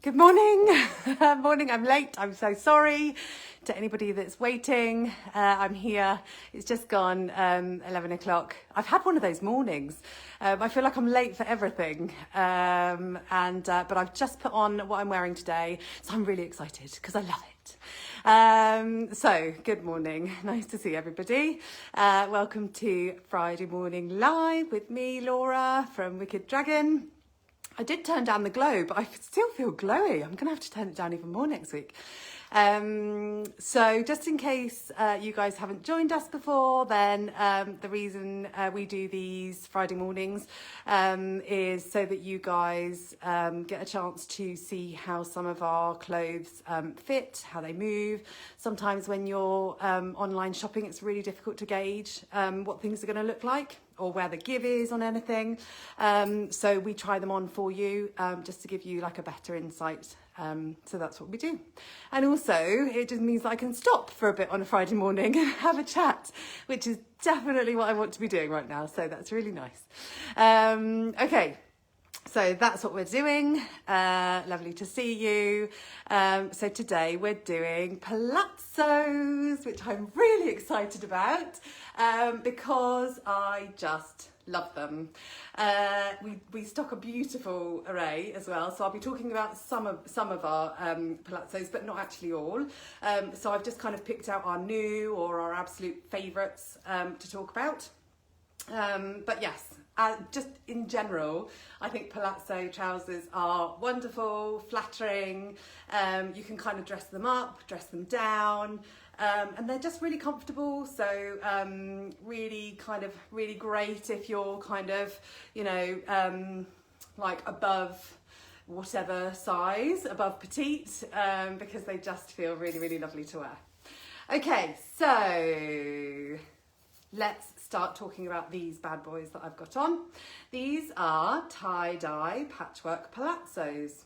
Good morning. Morning, I'm late. I'm so sorry to anybody that's waiting. I'm here. It's just gone 11 o'clock. I've had one of those mornings. I feel like I'm late for everything. But I've just put on what I'm wearing today. So I'm really excited because I love it. So good morning. Nice to see everybody. Welcome to Friday Morning Live with me, Laura from Wicked Dragon. I did turn down the glow, but I still feel glowy. I'm going to have to turn it down even more next week. So just in case you guys haven't joined us before, then the reason we do these Friday mornings is so that you guys get a chance to see how some of our clothes fit, how they move. Sometimes when you're online shopping, it's really difficult to gauge what things are going to look like, or where the give is on anything. So we try them on for you just to give you like a better insight. So that's what we do. And also it just means that I can stop for a bit on a Friday morning and have a chat, which is definitely what I want to be doing right now. So that's really nice. Okay. So that's what we're doing. Lovely to see you. So today we're doing Palazzos, which I'm really excited about because I just love them. We stock a beautiful array as well. So I'll be talking about some of our Palazzos, but not actually all. So I've just kind of picked out our new or our absolute favourites to talk about. But yes. Just in general, I think Palazzo trousers are wonderful, flattering. You can kind of dress them up, dress them down, and they're just really comfortable. So really great if you're kind of, you know, like above whatever size, above petite, because they just feel really, really lovely to wear. Okay, so let's start talking about these bad boys that I've got on. These are tie-dye patchwork Palazzos.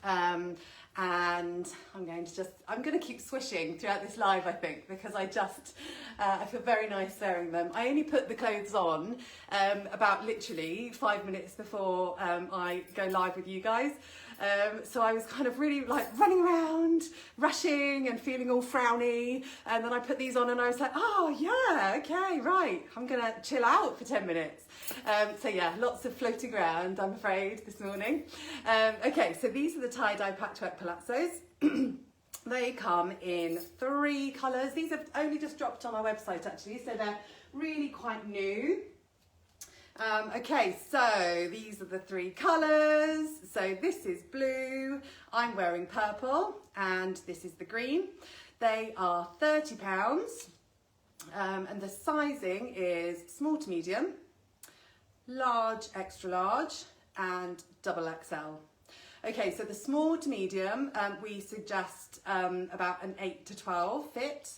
And I'm going to keep swishing throughout this live, I think, because I feel very nice wearing them. I only put the clothes on about literally 5 minutes before I go live with you guys. So I was kind of really like running around, rushing and feeling all frowny. And then I put these on and I was like, oh yeah, okay, right. I'm gonna chill out for 10 minutes. So yeah, lots of floating around, I'm afraid, this morning. Okay, so these are the tie-dye patchwork Palazzos. They come in 3 colours. These have only just dropped on our website actually, so they're really quite new. Okay, so these are the 3 colours. So this is blue, I'm wearing purple, and this is the green. They are £30, and the sizing is small to medium, large, extra large, and double XL. Okay, so the small to medium, we suggest about an 8 to 12 fit.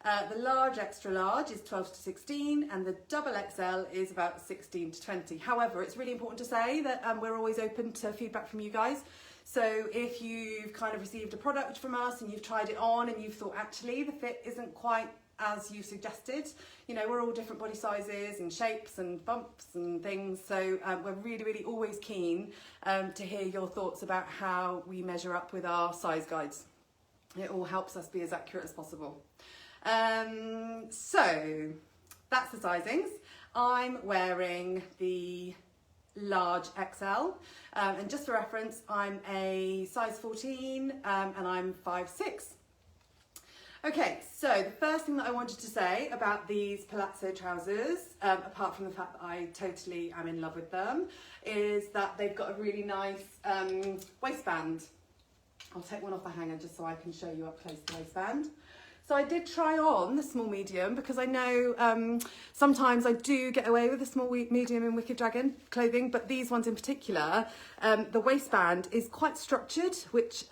The large extra large is 12 to 16 and the double XL is about 16 to 20. However, it's really important to say that we're always open to feedback from you guys. So if you've kind of received a product from us and you've tried it on and you've thought actually the fit isn't quite as you suggested, you know, we're all different body sizes and shapes and bumps and things. So we're really, really always keen to hear your thoughts about how we measure up with our size guides. It all helps us be as accurate as possible. So that's the sizings. I'm wearing the large XL, and just for reference, I'm a size 14 and I'm 5'6". Okay, so the first thing that I wanted to say about these Palazzo trousers, apart from the fact that I totally am in love with them, is that they've got a really nice waistband. I'll take one off the hanger just so I can show you up close the waistband. So I did try on the small medium because I know sometimes I do get away with the small medium in Wicked Dragon clothing, but these ones in particular, the waistband is quite structured, which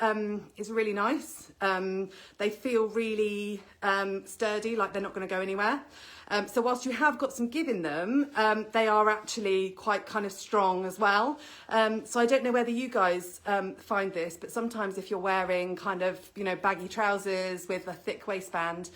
is really nice. They feel really sturdy, like they're not going to go anywhere. So whilst you have got some give in them, they are actually quite kind of strong as well. So I don't know whether you guys find this, but sometimes if you're wearing kind of, you know, baggy trousers with a thick waistband,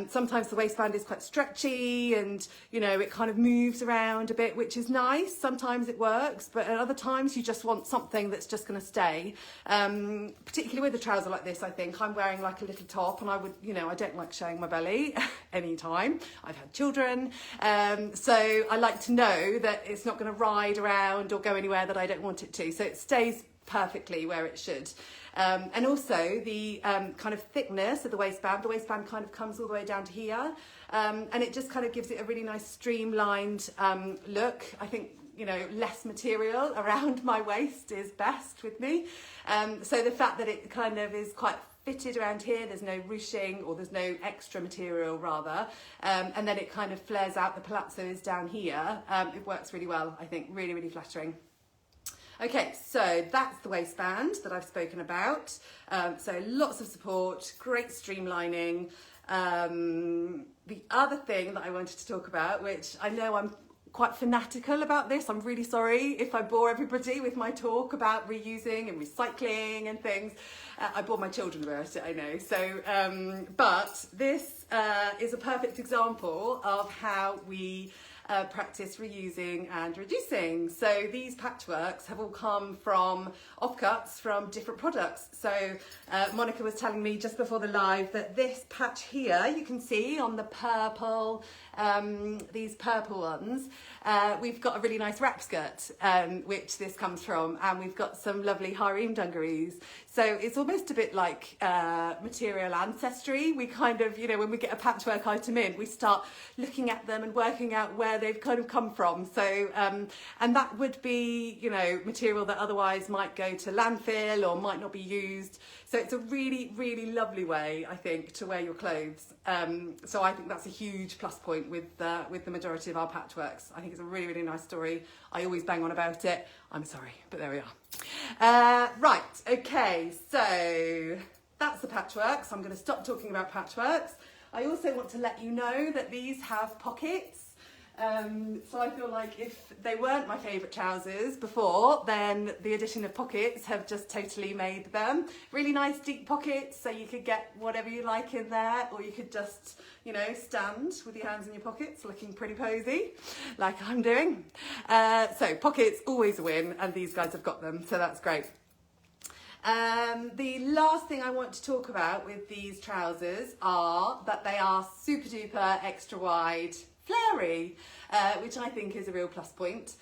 sometimes the waistband is quite stretchy and, you know, it kind of moves around a bit, which is nice. Sometimes it works, but at other times you just want something that's just going to stay. Particularly with a trouser like this, I think I'm wearing like a little top, and I would, you know, I don't like showing my belly anytime. I've had children, so I like to know that it's not going to ride around or go anywhere that I don't want it to. So it stays perfectly where it should. And also the kind of thickness of the waistband kind of comes all the way down to here, and it just kind of gives it a really nice streamlined look. I think, you know, less material around my waist is best with me. So the fact that it kind of is quite fitted around here, there's no ruching, or there's no extra material rather, and then it kind of flares out, the palazzo is down here, it works really well, I think, really, really flattering. Okay, so that's the waistband that I've spoken about. So lots of support, great streamlining. The other thing that I wanted to talk about, which I know I'm quite fanatical about this, I'm really sorry if I bore everybody with my talk about reusing and recycling and things. I bore my children about it, I know. So, but this is a perfect example of how we practice reusing and reducing. So these patchworks have all come from offcuts from different products. So Monica was telling me just before the live that this patch here, you can see on the purple, these purple ones, we've got a really nice wrap skirt, which this comes from, and we've got some lovely harem dungarees. So it's almost a bit like material ancestry. We kind of, you know, when we get a patchwork item in, we start looking at them and working out where they've kind of come from. So, and that would be, you know, material that otherwise might go to landfill or might not be used. So it's a really, really lovely way, I think, to wear your clothes. So I think that's a huge plus point with the majority of our patchworks. I think it's a really, really nice story. I always bang on about it. I'm sorry, but there we are. Right, okay, so that's the patchworks. I'm going to stop talking about patchworks. I also want to let you know that these have pockets. So I feel like if they weren't my favourite trousers before, then the addition of pockets have just totally made them. Really nice deep pockets, so you could get whatever you like in there, or you could just, you know, stand with your hands in your pockets looking pretty posy, like I'm doing. So pockets, always a win, and these guys have got them, so that's great. The last thing I want to talk about with these trousers are that they are super duper extra wide flary, which I think is a real plus point.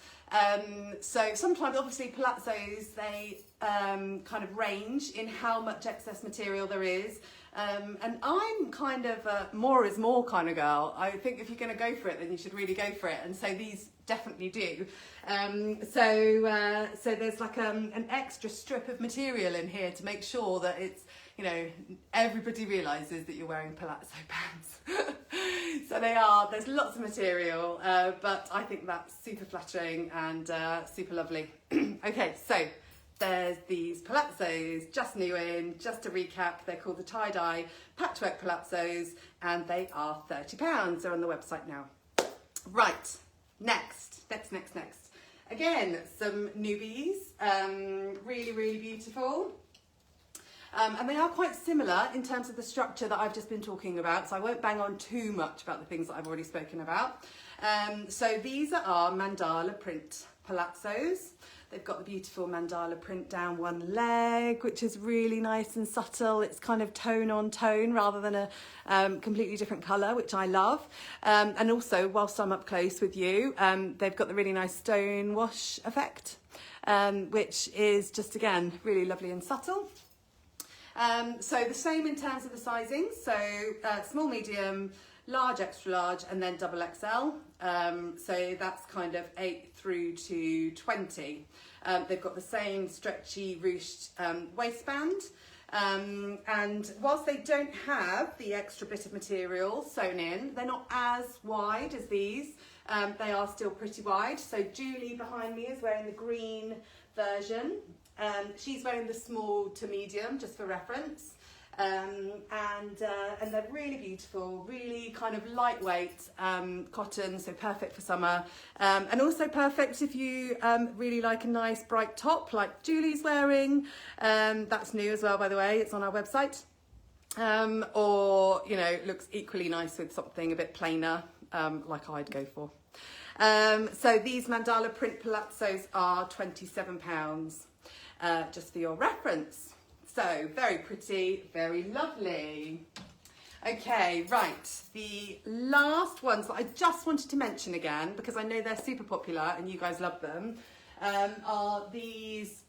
So sometimes, obviously, palazzos, they kind of range in how much excess material there is. And I'm kind of a more is more kind of girl. I think if you're going to go for it, then you should really go for it. And so these definitely do. So there's like an extra strip of material in here to make sure that it's, you know, everybody realises that you're wearing palazzo pants. So there's lots of material, but I think that's super flattering and super lovely. Okay, so there's these palazzos, just new in, just to recap, they're called the tie-dye patchwork palazzos, and they are £30. They're on the website now. Right, next. Again, some newbies, really, really beautiful. And they are quite similar in terms of the structure that I've just been talking about, so I won't bang on too much about the things that I've already spoken about. So these are our mandala print palazzos. They've got the beautiful mandala print down one leg, which is really nice and subtle. It's kind of tone on tone rather than a completely different colour, which I love. And also, whilst I'm up close with you, they've got the really nice stone wash effect, which is just, again, really lovely and subtle. So the same in terms of the sizing, so small, medium, large, extra large, and then double XL. So that's kind of 8 through to 20. They've got the same stretchy ruched waistband. And whilst they don't have the extra bit of material sewn in, they're not as wide as these. They are still pretty wide. So Julie behind me is wearing the green version. She's wearing the small to medium, just for reference. And they're really beautiful, really kind of lightweight cotton, so perfect for summer, and also perfect if you really like a nice bright top like Julie's wearing. That's new as well, by the way, it's on our website. Or, you know, looks equally nice with something a bit plainer, like I'd go for. So these Mandala print Palazzos are £27, just for your reference. So very pretty, very lovely. Okay, right, the last ones that I just wanted to mention again, because I know they're super popular and you guys love them, are these.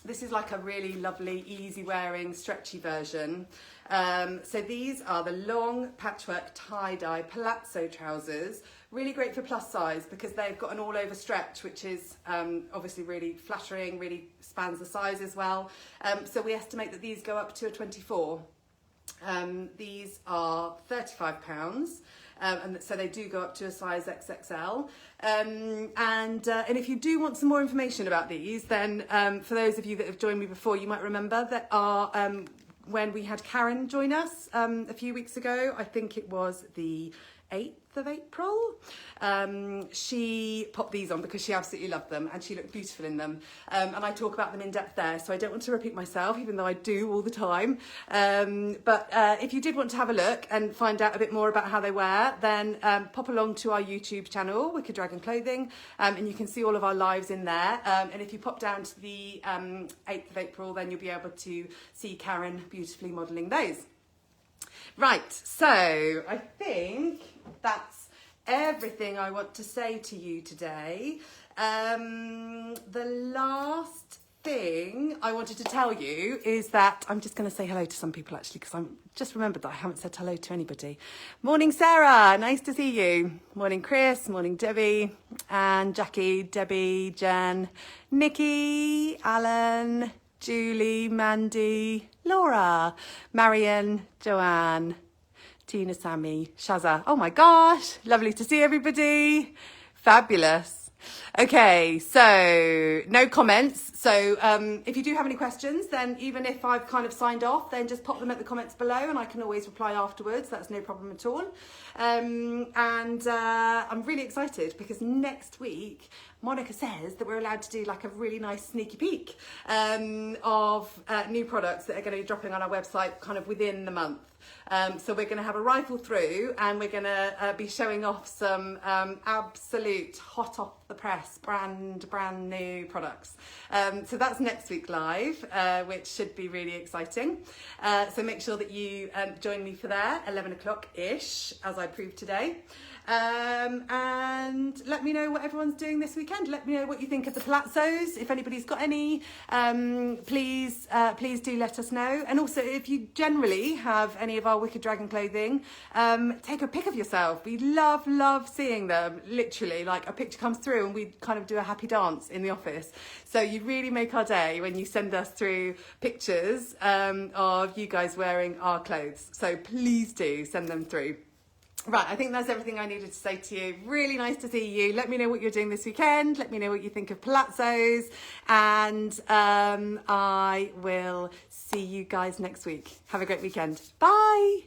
This is like a really lovely, easy wearing, stretchy version. So these are the long patchwork tie-dye Palazzo trousers. Really great for plus size because they've got an all over stretch, which is obviously really flattering, really spans the size as well. So we estimate that these go up to a 24. These are £35. And so they do go up to a size XXL. And if you do want some more information about these, then for those of you that have joined me before, you might remember that when we had Karen join us a few weeks ago, I think it was the 8th of April, she popped these on because she absolutely loved them and she looked beautiful in them, and I talk about them in depth there, so I don't want to repeat myself, even though I do all the time. But if you did want to have a look and find out a bit more about how they wear, then pop along to our YouTube channel, Wicked Dragon Clothing, and you can see all of our lives in there. And if you pop down to the 8th of April, then you'll be able to see Karen beautifully modelling those. Right, so I think that's everything I want to say to you today. The last thing I wanted to tell you is that I'm just going to say hello to some people actually, because I'm just remembered that I haven't said hello to anybody. Morning Sarah, nice to see you. Morning Chris, morning Debbie and Jackie, Debbie, Jen, Nikki, Alan, Julie, Mandy, Laura, Marion, Joanne, Tina, Sammy, Shazza. Oh my gosh, lovely to see everybody. Fabulous. Okay, so no comments. So if you do have any questions, then even if I've kind of signed off, then just pop them at the comments below and I can always reply afterwards. That's no problem at all. And I'm really excited because next week, Monica says that we're allowed to do like a really nice sneaky peek of new products that are going to be dropping on our website kind of within the month. So we're going to have a rifle through and we're going to be showing off some absolute hot off the press brand new products. So that's next week live, which should be really exciting. So make sure that you join me for there, 11 o'clock-ish, as I proved today. And let me know what everyone's doing this weekend. Let me know what you think of the Palazzos. If anybody's got any, please do let us know. And also, if you generally have any of our Wicked Dragon clothing, take a pic of yourself. We love seeing them. Literally, like a picture comes through and we kind of do a happy dance in the office. So you really make our day when you send us through pictures of you guys wearing our clothes. So please do send them through. Right, I think that's everything I needed to say to you. Really nice to see you. Let me know what you're doing this weekend. Let me know what you think of Palazzos. And I will see you guys next week. Have a great weekend. Bye.